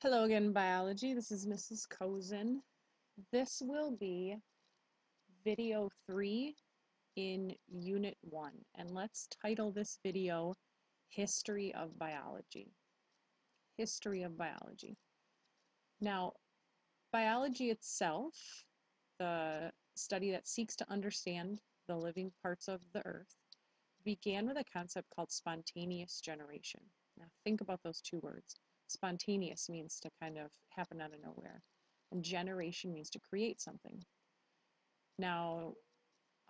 Hello again, biology. This is Mrs. Kozian. This will be video 3 in Unit 1, and let's title this video History of Biology. History of Biology. Now, biology itself, the study that seeks to understand the living parts of the earth, began with a concept called spontaneous generation. Now, think about those two words. Spontaneous means to kind of happen out of nowhere, and generation means to create something. Now,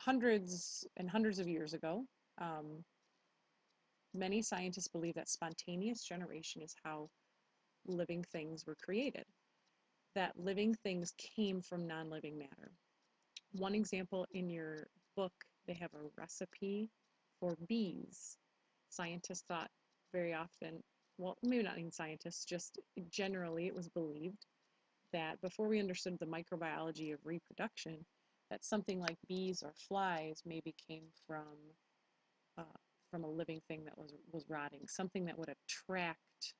hundreds and hundreds of years ago, many scientists believe that spontaneous generation is how living things were created, that living things came from non-living matter. One example in your book, they have a recipe for bees. Scientists thought very often, well, maybe not even scientists, just generally it was believed that before we understood the microbiology of reproduction, that something like bees or flies maybe came uh, from a living thing that was rotting, something that would attract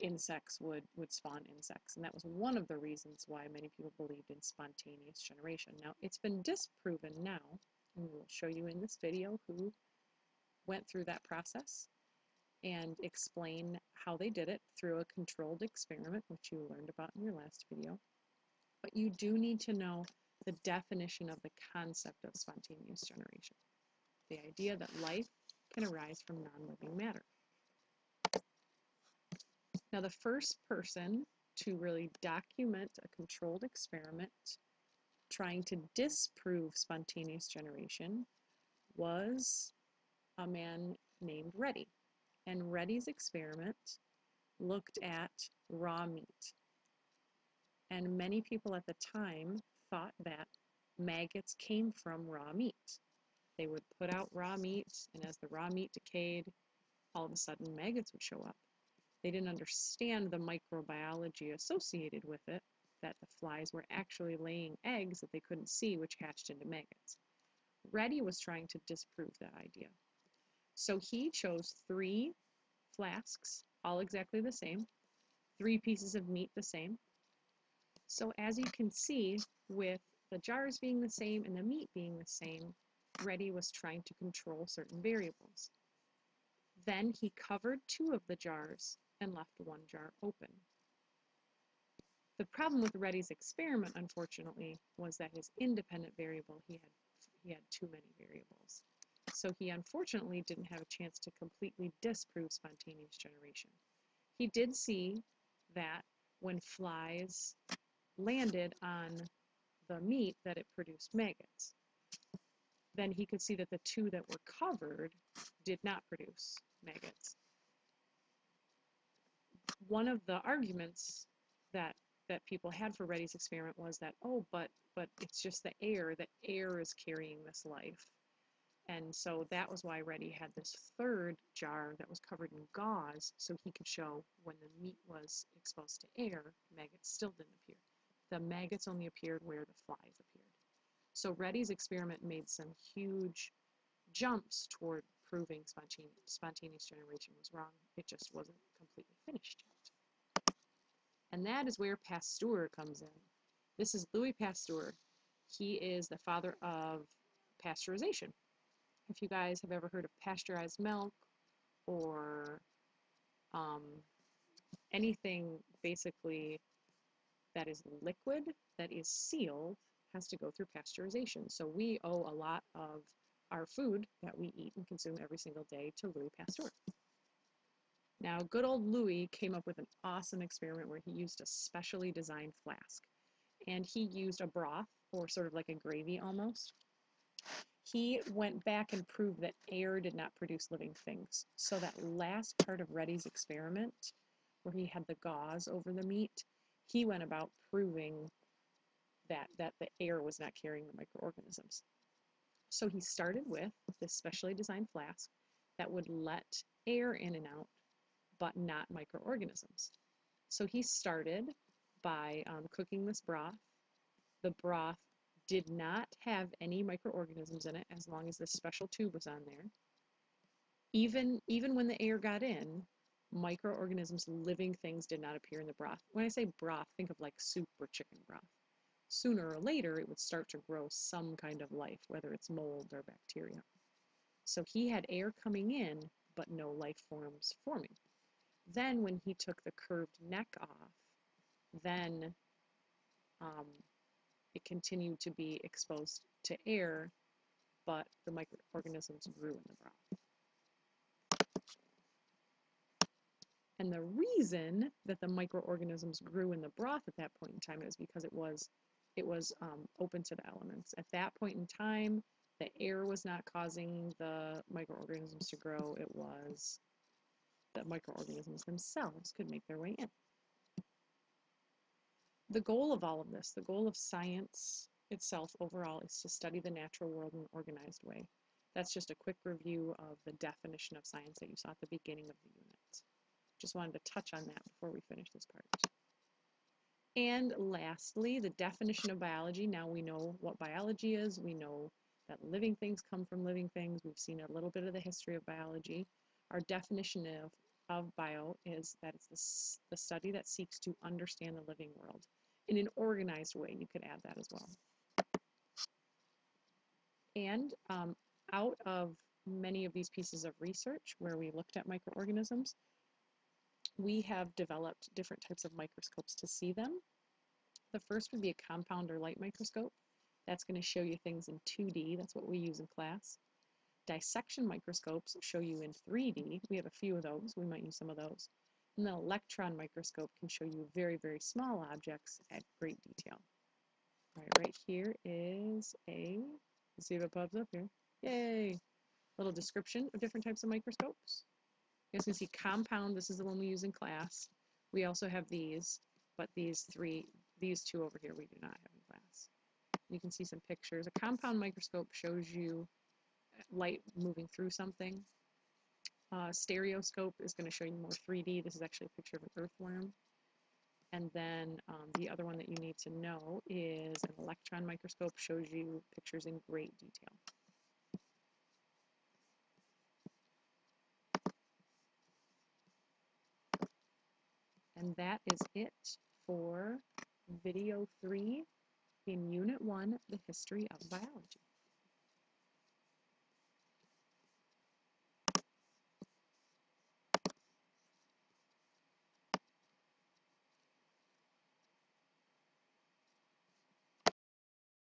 insects would spawn insects. And that was one of the reasons why many people believed in spontaneous generation. Now, it's been disproven now, and we'll show you in this video who went through that process and explain how they did it through a controlled experiment, which you learned about in your last video. But you do need to know the definition of the concept of spontaneous generation, the idea that life can arise from non-living matter. Now, the first person to really document a controlled experiment trying to disprove spontaneous generation was a man named Reddy. And Reddy's experiment looked at raw meat. And many people at the time thought that maggots came from raw meat. They would put out raw meat, and as the raw meat decayed, all of a sudden maggots would show up. They didn't understand the microbiology associated with it, that the flies were actually laying eggs that they couldn't see, which hatched into maggots. Reddy was trying to disprove that idea. So he chose 3 flasks, all exactly the same, 3 pieces of meat the same. So as you can see, with the jars being the same and the meat being the same, Reddy was trying to control certain variables. Then he covered 2 of the jars and left 1 jar open. The problem with Reddy's experiment, unfortunately, was that his independent variable, he had too many variables. So he unfortunately didn't have a chance to completely disprove spontaneous generation. He did see that when flies landed on the meat, that it produced maggots. Then he could see that the 2 that were covered did not produce maggots. One of the arguments that people had for Reddy's experiment was that, oh, but it's just the air is carrying this life. And so that was why Reddy had this 3rd jar that was covered in gauze, so he could show when the meat was exposed to air, maggots still didn't appear. The maggots only appeared where the flies appeared. So Reddy's experiment made some huge jumps toward proving spontaneous generation was wrong. It just wasn't completely finished yet. And that is where Pasteur comes in. This is Louis Pasteur. He is the father of pasteurization. If you guys have ever heard of pasteurized milk or anything basically that is liquid, that is sealed, has to go through pasteurization. So we owe a lot of our food that we eat and consume every single day to Louis Pasteur. Now, good old Louis came up with an awesome experiment where he used a specially designed flask. And he used a broth, or sort of like a gravy almost. He went back and proved that air did not produce living things. So that last part of Reddy's experiment, where he had the gauze over the meat, he went about proving that the air was not carrying the microorganisms. So he started with this specially designed flask that would let air in and out, but not microorganisms. So he started by cooking this broth. The broth did not have any microorganisms in it as long as this special tube was on there. Even when the air got in, microorganisms, living things, did not appear in the broth. When I say broth, think of like soup or chicken broth. Sooner or later, it would start to grow some kind of life, whether it's mold or bacteria. So he had air coming in, but no life forms forming. Then when he took the curved neck off, then it continued to be exposed to air, but the microorganisms grew in the broth. And the reason that the microorganisms grew in the broth at that point in time is because it was open to the elements. At that point in time, the air was not causing the microorganisms to grow. It was that microorganisms themselves could make their way in. The goal of all of this, the goal of science itself overall, is to study the natural world in an organized way. That's just a quick review of the definition of science that you saw at the beginning of the unit. Just wanted to touch on that before we finish this part. And lastly, the definition of biology. Now we know what biology is. We know that living things come from living things. We've seen a little bit of the history of biology. Our definition of bio is that it's the study that seeks to understand the living world in an organized way. You could add that as well. And out of many of these pieces of research where we looked at microorganisms, we have developed different types of microscopes to see them. The first would be a compound or light microscope. That's going to show you things in 2D. That's what we use in class. Dissection microscopes show you in 3D. We have a few of those. We might use some of those. And the electron microscope can show you very, very small objects at great detail. All right here is let's see if it pops up here. Yay! Little description of different types of microscopes. You guys can see compound, this is the one we use in class. We also have these, but these two over here we do not have in class. You can see some pictures. A compound microscope shows you light moving through something. Stereoscope is going to show you more 3D. This is actually a picture of an earthworm. And then the other one that you need to know is an electron microscope, shows you pictures in great detail. And that is it for video 3 in Unit 1, the history of biology.